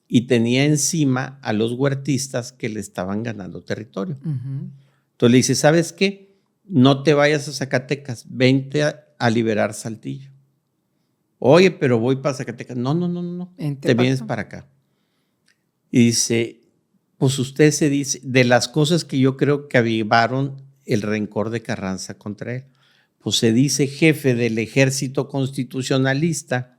y tenía encima a los huertistas que le estaban ganando territorio. Uh-huh. Entonces le dice, ¿sabes qué? No te vayas a Zacatecas, vente a liberar Saltillo. Oye, pero voy para Zacatecas. No. Te vienes para acá. Y dice, pues usted se dice, de las cosas que yo creo que avivaron el rencor de Carranza contra él, pues se dice jefe del ejército constitucionalista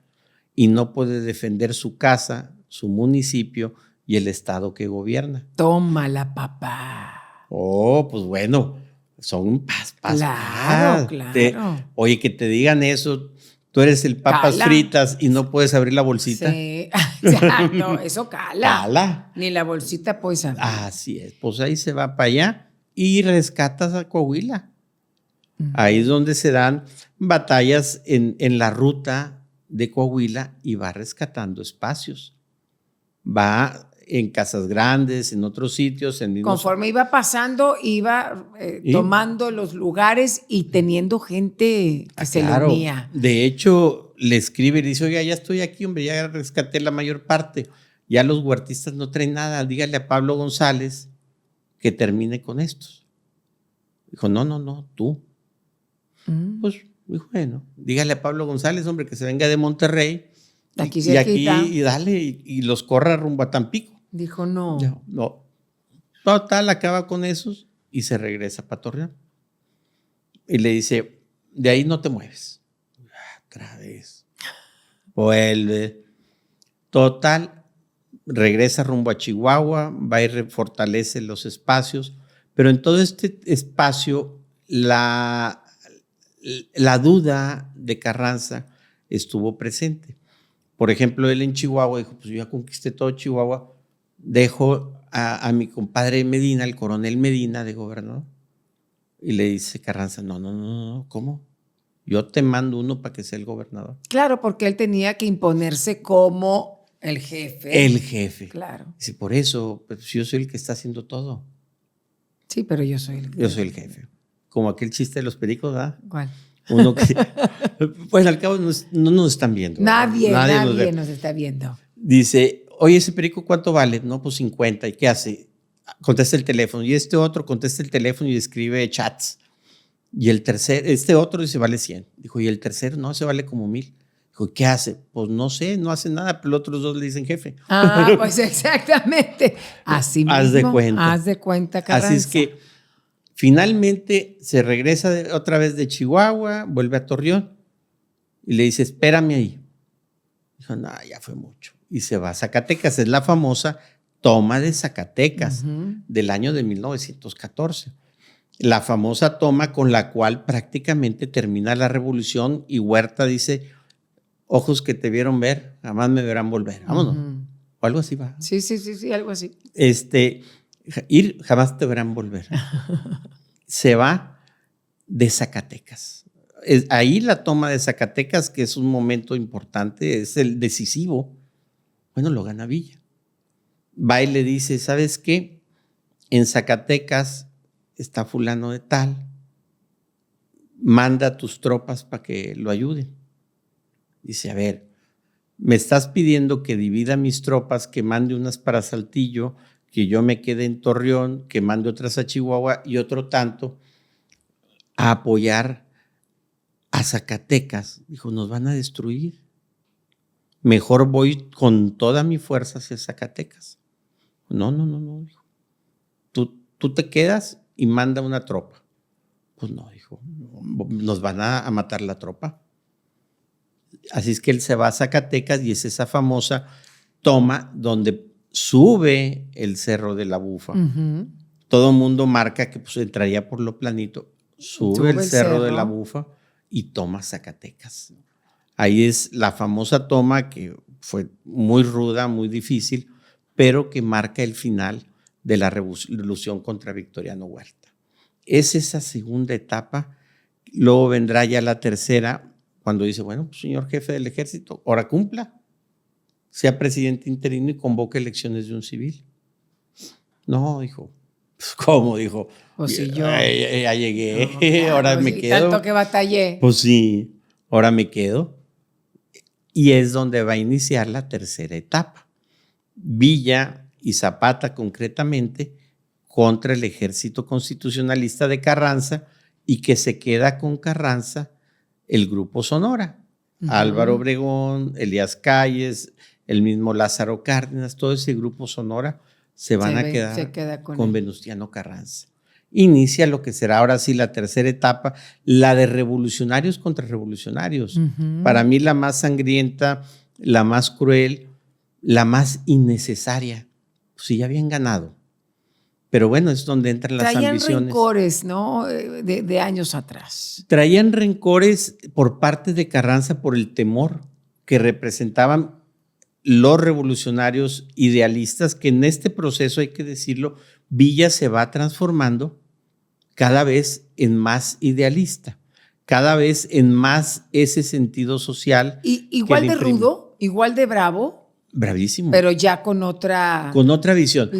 y no puede defender su casa, su municipio y el estado que gobierna. Tómala, papá. Oh, pues bueno, son paz. Claro. Oye, que te digan eso, tú eres el papas Cala. Fritas y no puedes abrir la bolsita. Sí, exacto, eso cala. Cala. Ni la bolsita puedes abrir. Así es, pues ahí se va para allá y rescatas a Coahuila. Ahí es donde se dan batallas en la ruta de Coahuila y va rescatando espacios. Va en Casas Grandes, en otros sitios. Conforme iba pasando, iba tomando los lugares y teniendo gente que se le unía. De hecho, le escribe y dice, oiga, ya estoy aquí, hombre, ya rescaté la mayor parte. Ya los huertistas no traen nada. Dígale a Pablo González que termine con estos. Dijo, no, tú. Pues, dijo, bueno, dígale a Pablo González, hombre, que se venga de Monterrey. Aquí y dale, y los corra rumbo a Tampico. Dijo, no. No. Total, acaba con esos y se regresa para Torreón. Y le dice, de ahí no te mueves. Otra vez. Vuelve. Total, regresa rumbo a Chihuahua, va y fortalece los espacios, pero en todo este espacio la duda de Carranza estuvo presente. Por ejemplo, él en Chihuahua dijo, pues yo ya conquisté todo Chihuahua, dejo a mi compadre Medina, el coronel Medina de gobernador, y le dice Carranza, no, ¿cómo? Yo te mando uno para que sea el gobernador. Claro, porque él tenía que imponerse como el jefe. El jefe. Claro. Dice, por eso, pues yo soy el que está haciendo todo. Sí, pero yo soy el jefe. Yo soy el jefe. Como aquel chiste de los pericos, ¿verdad? ¿Cuál? Uno que, pues al cabo no nos están viendo. Nadie nos está viendo. Dice, oye, ese perico, ¿cuánto vale? No, pues 50. ¿Y qué hace? Contesta el teléfono. Y este otro contesta el teléfono y escribe chats. Y el tercer, este otro dice, vale 100. Dijo, y el tercero, no, se vale como 1000. Dijo, ¿qué hace? Pues no sé, no hace nada, pero los otros dos le dicen jefe. Pues exactamente. Así mismo. Haz de cuenta, Carranza. Así es que finalmente se regresa otra vez de Chihuahua, vuelve a Torreón y le dice, espérame ahí. Dijo, no, ya fue mucho. Y se va a Zacatecas. Es la famosa toma de Zacatecas del año de 1914. La famosa toma con la cual prácticamente termina la revolución y Huerta dice, ojos que te vieron ver, jamás me verán volver. Vámonos. O algo así va. Sí, algo así. Ir, jamás te verán volver. Se va de Zacatecas. Ahí la toma de Zacatecas, que es un momento importante, es el decisivo. Bueno, lo gana Villa. Va y le dice, ¿sabes qué? En Zacatecas está fulano de tal. Manda a tus tropas para que lo ayuden. Dice, a ver, Me estás pidiendo que divida mis tropas, que mande unas para Saltillo, que yo me quede en Torreón, que mande otras a Chihuahua y otro tanto a apoyar a Zacatecas. Dijo, nos van a destruir. Mejor voy con toda mi fuerza hacia Zacatecas. No. Dijo. Tú te quedas y manda una tropa. Pues no, dijo, nos van a matar la tropa. Así es que él se va a Zacatecas y es esa famosa toma donde sube el Cerro de la Bufa. Uh-huh. Todo el mundo marca que pues, entraría por lo planito. Sube el Cerro de la Bufa y toma Zacatecas. Ahí es la famosa toma que fue muy ruda, muy difícil, pero que marca el final de la revolución contra Victoriano Huerta. Es esa segunda etapa. Luego vendrá ya la tercera, cuando dice, bueno, pues, señor jefe del ejército, ahora cumpla. Sea presidente interino y convoque elecciones de un civil. No, dijo. Pues, ¿cómo? Dijo. Pues si yo. Ya llegué, no, claro, ahora me quedo. Tanto que batallé. Pues sí, ahora me quedo. Y es donde va a iniciar la tercera etapa. Villa y Zapata, concretamente, contra el ejército constitucionalista de Carranza, y que se queda con Carranza el Grupo Sonora. Uh-huh. Álvaro Obregón, Elías Calles, el mismo Lázaro Cárdenas, todo ese Grupo Sonora se queda con Venustiano Carranza. Inicia lo que será ahora sí la tercera etapa, la de revolucionarios contra revolucionarios. Uh-huh. Para mí la más sangrienta, la más cruel, la más innecesaria. Pues sí, ya habían ganado. Pero bueno, es donde entran las ambiciones. Traían rencores, ¿no? De años atrás. Traían rencores por parte de Carranza por el temor que representaban los revolucionarios idealistas, que en este proceso, hay que decirlo, Villa se va transformando cada vez en más idealista, cada vez en más ese sentido social. ¿Y igual de rudo, igual de bravo? Bravísimo. Pero ya con otra visión.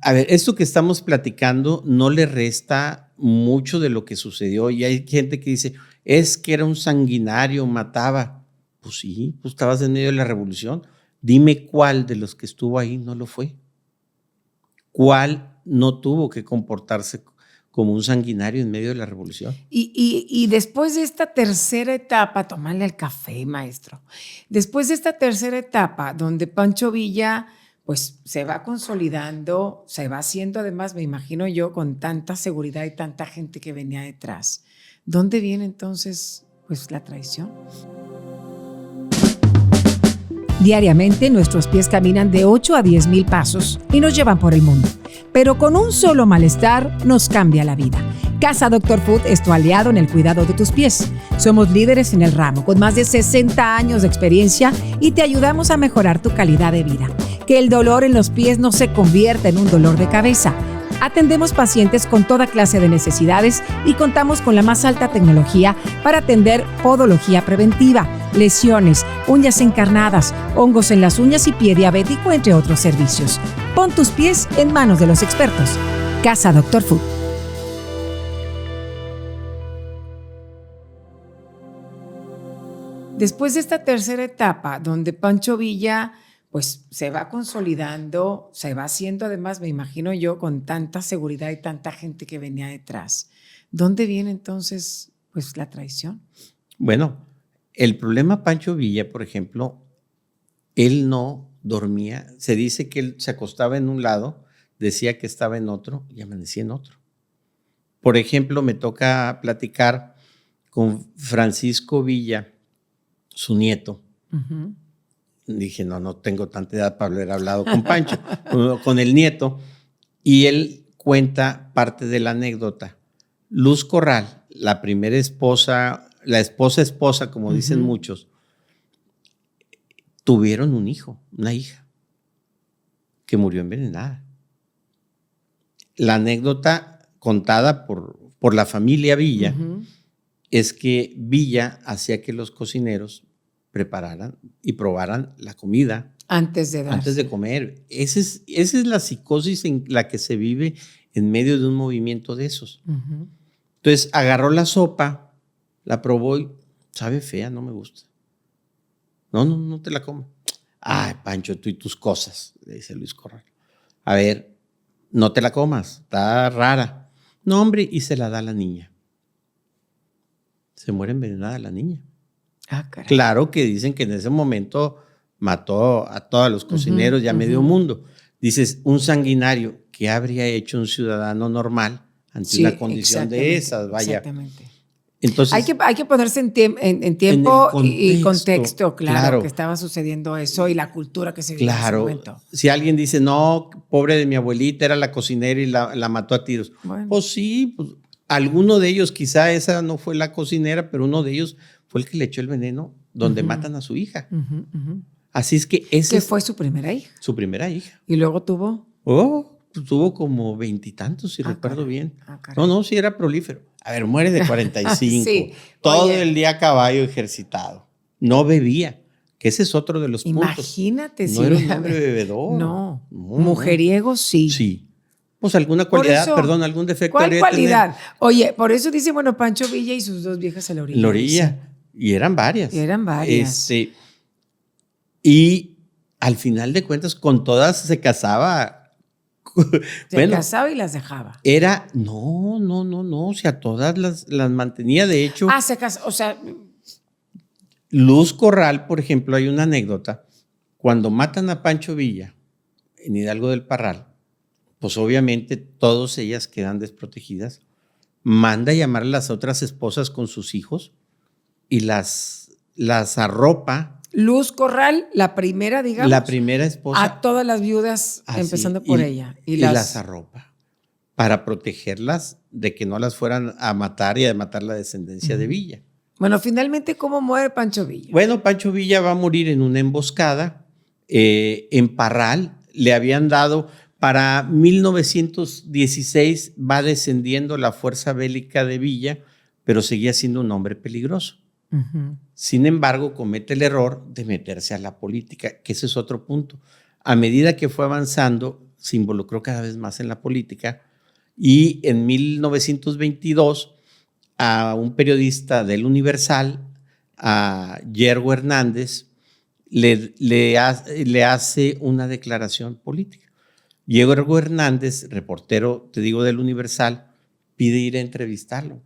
A ver, esto que estamos platicando no le resta mucho de lo que sucedió. Y hay gente que dice, es que era un sanguinario, mataba. Pues sí, pues estabas en medio de la revolución. Dime cuál de los que estuvo ahí no lo fue. ¿Cuál no tuvo que comportarse como un sanguinario en medio de la revolución? Y después de esta tercera etapa, tomarle el café, maestro. Después de esta tercera etapa, donde Pancho Villa pues se va consolidando, se va haciendo, además, me imagino yo, con tanta seguridad y tanta gente que venía detrás. ¿Dónde viene entonces pues la traición? Diariamente nuestros pies caminan de 8 a 10 mil pasos y nos llevan por el mundo. Pero con un solo malestar nos cambia la vida. Casa Dr. Food es tu aliado en el cuidado de tus pies. Somos líderes en el ramo con más de 60 años de experiencia y te ayudamos a mejorar tu calidad de vida. Que el dolor en los pies no se convierta en un dolor de cabeza. Atendemos pacientes con toda clase de necesidades y contamos con la más alta tecnología para atender podología preventiva, lesiones, uñas encarnadas, hongos en las uñas y pie diabético, entre otros servicios. Pon tus pies en manos de los expertos. Casa Dr. Food. Después de esta tercera etapa, donde Pancho Villa pues se va consolidando, se va haciendo, además, me imagino yo, con tanta seguridad y tanta gente que venía detrás. ¿Dónde viene entonces pues la traición? Bueno, el problema Pancho Villa, por ejemplo, él no dormía. Se dice que él se acostaba en un lado, decía que estaba en otro y amanecía en otro. Por ejemplo, me toca platicar con Francisco Villa, su nieto. Uh-huh. Dije, no tengo tanta edad para haber hablado con Pancho, con el nieto, y él cuenta parte de la anécdota. Luz Corral, la primera esposa, la esposa, como uh-huh. dicen muchos, tuvieron un hijo, una hija, que murió envenenada. La anécdota contada por la familia Villa uh-huh. es que Villa hacía que los cocineros prepararan y probaran la comida antes de comer. Esa es la psicosis en la que se vive en medio de un movimiento de esos. Uh-huh. Entonces agarró la sopa, la probó y sabe fea, no me gusta. No te la comas. Ay, Pancho, tú y tus cosas, le dice Luis Corral. A ver, no te la comas, está rara. No, hombre, y se la da a la niña. Se muere envenenada la niña. Ah, caray. Claro que dicen que en ese momento mató a todos los cocineros y a medio mundo. Dices, un sanguinario, ¿qué habría hecho un ciudadano normal ante una condición de esas? Vaya. Exactamente. Entonces, hay que ponerse en tiempo y contexto, claro, claro, que estaba sucediendo eso y la cultura que se vivía en ese momento. Si alguien dice, no, pobre de mi abuelita, era la cocinera y la mató a tiros. Bueno. Pues sí, pues, alguno de ellos, quizá esa no fue la cocinera, pero uno de ellos fue el que le echó el veneno donde matan a su hija. Así es que ese fue su primera hija. Su primera hija. ¿Y luego tuvo? Tuvo como 20 y tantos, si recuerdo bien. Caray. No, sí era prolífero. A ver, muere de 45. Sí. Todo Oye, el día a caballo ejercitado. No bebía, que ese es otro de los puntos. Imagínate. No era un hombre bebedor. No. Mujeriego, sí. Sí. Pues alguna cualidad, algún defecto. ¿Cuál cualidad? Tener. Oye, por eso dice, bueno, Pancho Villa y sus dos viejas a la orilla. En la orilla. Y eran varias. Y al final de cuentas, con todas se casaba. Se casaba y las dejaba. No. O sea, todas las mantenía. De hecho. Se casó, o sea. Luz Corral, por ejemplo, hay una anécdota. Cuando matan a Pancho Villa en Hidalgo del Parral, pues obviamente todas ellas quedan desprotegidas. Manda llamar a las otras esposas con sus hijos y las arropa. Luz Corral, la primera, digamos. La primera esposa. A todas las viudas, empezando por ella. Y las arropa para protegerlas de que no las fueran a matar y a matar la descendencia de Villa. Bueno, finalmente, ¿cómo muere Pancho Villa? Bueno, Pancho Villa va a morir en una emboscada en Parral. Le habían dado, para 1916 va descendiendo la fuerza bélica de Villa, pero seguía siendo un hombre peligroso. Sin embargo, comete el error de meterse a la política, que ese es otro punto. A medida que fue avanzando, se involucró cada vez más en la política y en 1922 a un periodista del Universal, a Yergo Hernández, le hace una declaración política. Yergo Hernández, reportero, te digo, del Universal, pide ir a entrevistarlo.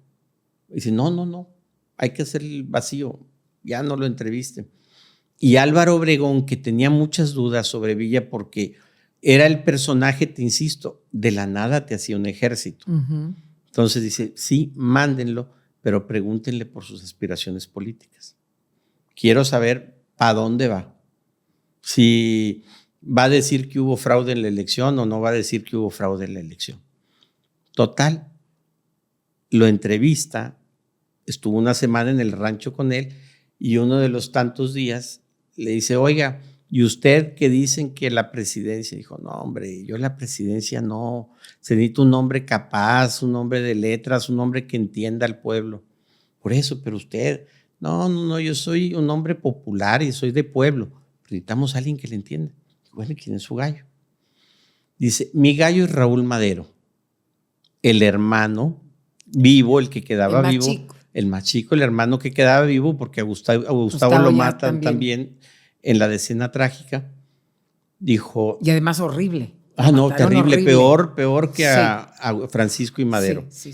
Dice, no. Hay que hacer el vacío, ya no lo entrevisten. Y Álvaro Obregón, que tenía muchas dudas sobre Villa porque era el personaje, te insisto, de la nada te hacía un ejército. Entonces dice, sí, mándenlo, pero pregúntenle por sus aspiraciones políticas. Quiero saber para dónde va. Si va a decir que hubo fraude en la elección o no va a decir que hubo fraude en la elección. Total, lo entrevista. Estuvo una semana en el rancho con él y uno de los tantos días le dice, oiga, ¿y usted que dicen que la presidencia? Dijo, no, hombre, yo la presidencia no. Se necesita un hombre capaz, un hombre de letras, un hombre que entienda al pueblo. Por eso, pero usted, no, yo soy un hombre popular y soy de pueblo. Necesitamos a alguien que le entienda. Bueno, ¿quién es su gallo? Dice, mi gallo es Raúl Madero, el hermano vivo, el que quedaba vivo. Chico. El más chico, el hermano que quedaba vivo, porque a Gustavo lo matan también en la decena trágica. Dijo. Y además horrible. No, terrible, peor que a Francisco y Madero. Sí.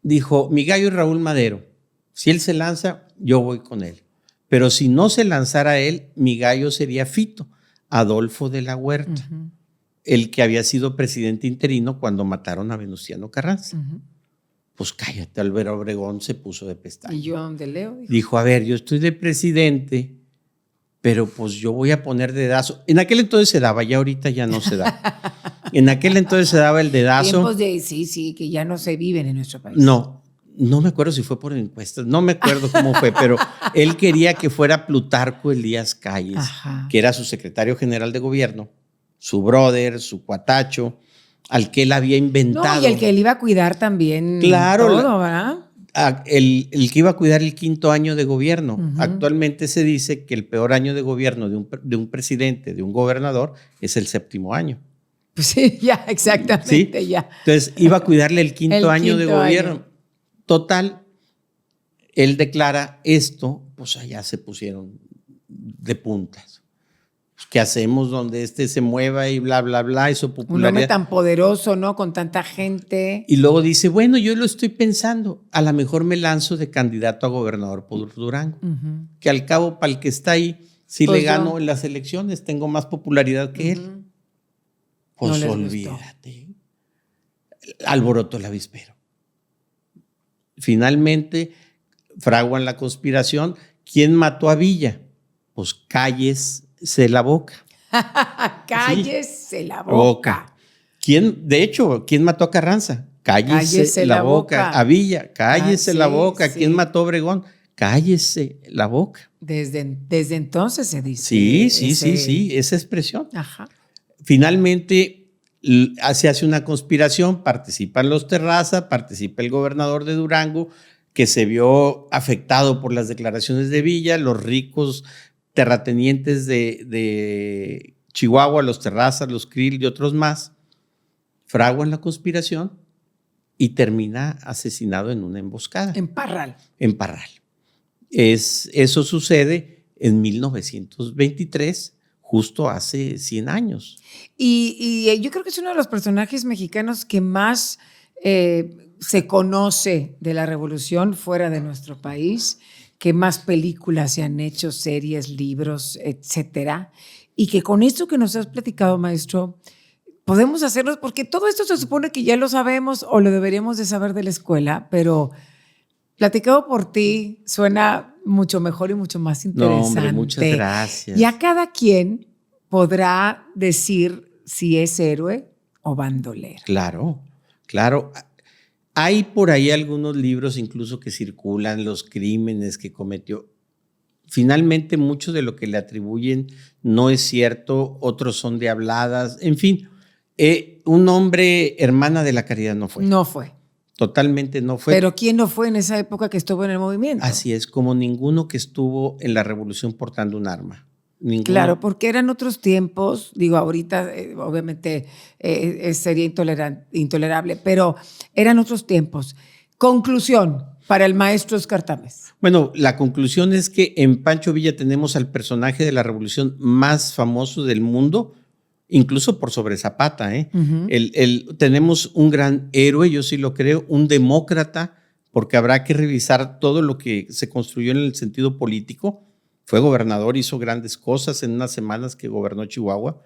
Dijo, mi gallo es Raúl Madero. Si él se lanza, yo voy con él. Pero si no se lanzara él, mi gallo sería Fito, Adolfo de la Huerta, el que había sido presidente interino cuando mataron a Venustiano Carranza. Pues cállate, Álvaro Obregón se puso de pestaña. ¿Y yo dónde leo? Dijo, a ver, yo estoy de presidente, pero pues yo voy a poner dedazo. En aquel entonces se daba, ya ahorita ya no se da. En aquel entonces se daba el dedazo. Tiempos sí, que ya no se viven en nuestro país. No me acuerdo si fue por encuestas, no me acuerdo cómo fue, pero él quería que fuera Plutarco Elías Calles, que era su secretario general de gobierno, su brother, su cuatacho, al que él había inventado. No, y el que él iba a cuidar también. Claro. Todo, ¿verdad? El que iba a cuidar el 5º año de gobierno. Actualmente se dice que el peor año de gobierno de un presidente, de un gobernador, es el 7º año. Pues sí, ya, exactamente, ¿Sí? ya. Entonces iba a cuidarle el quinto año de gobierno. Total, él declara esto pues allá se pusieron de puntas. ¿Qué hacemos donde se mueva y bla, bla, bla? Eso popularidad. Un hombre tan poderoso, ¿no? Con tanta gente. Y luego dice, bueno, yo lo estoy pensando. A lo mejor me lanzo de candidato a gobernador por Durango. Que al cabo, para el que está ahí, si pues le gano en las elecciones, tengo más popularidad que él. Pues no olvídate. Alboroto el avispero. Finalmente, fraguan la conspiración. ¿Quién mató a Villa? Pues cállese la boca. Cállese la boca. De hecho, ¿quién mató a Carranza? Cállese la boca. A Villa, cállese la boca. Sí. ¿Quién mató a Obregón? Cállese la boca. Desde entonces se dice. Sí, esa expresión. Ajá. Finalmente se hace una conspiración, participan los Terraza, participa el gobernador de Durango, que se vio afectado por las declaraciones de Villa, los ricos terratenientes de Chihuahua, los Terraza, los Krill y otros más, fraguan la conspiración y termina asesinado en una emboscada. En Parral. En Parral. Eso sucede en 1923, justo hace 100 años. Y yo creo que es uno de los personajes mexicanos que más se conoce de la revolución fuera de nuestro país, que más películas se han hecho, series, libros, etcétera, y que con esto que nos has platicado, maestro, podemos hacerlos, porque todo esto se supone que ya lo sabemos o lo deberíamos de saber de la escuela, pero platicado por ti suena mucho mejor y mucho más interesante. No, hombre, muchas gracias. Ya cada quien podrá decir si es héroe o bandolero. Claro. Hay por ahí algunos libros incluso que circulan, los crímenes que cometió. Finalmente, mucho de lo que le atribuyen no es cierto, otros son de habladas, en fin. Un hombre hermana de la caridad no fue. No fue. Totalmente no fue. Pero ¿quién no fue en esa época que estuvo en el movimiento? Así es, como ninguno que estuvo en la revolución portando un arma. Ninguno. Claro, porque eran otros tiempos, digo, ahorita obviamente sería intolerable, pero eran otros tiempos. Conclusión para el maestro Óscar Tamés. Bueno, la conclusión es que en Pancho Villa tenemos al personaje de la revolución más famoso del mundo, incluso por sobre Zapata. Tenemos un gran héroe, yo sí lo creo, un demócrata, porque habrá que revisar todo lo que se construyó en el sentido político. Fue gobernador, hizo grandes cosas en unas semanas que gobernó Chihuahua.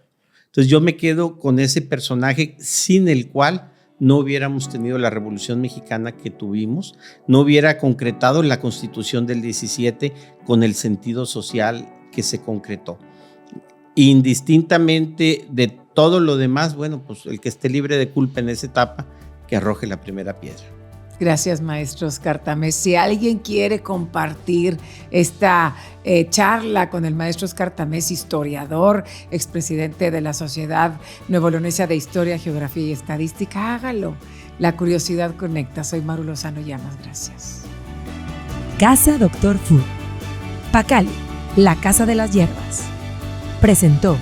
Entonces yo me quedo con ese personaje sin el cual no hubiéramos tenido la Revolución Mexicana que tuvimos, no hubiera concretado la Constitución del 17 con el sentido social que se concretó. Indistintamente de todo lo demás, bueno, pues el que esté libre de culpa en esa etapa, que arroje la primera piedra. Gracias, maestro Óscar Tamés. Si alguien quiere compartir esta charla con el maestro Óscar Tamés, historiador, expresidente de la Sociedad Nuevo Leonesa de Historia, Geografía y Estadística, hágalo. La curiosidad conecta. Soy Maru Lozano Llamas. Gracias. Casa Doctor Food. Pacali, la casa de las hierbas. Presentó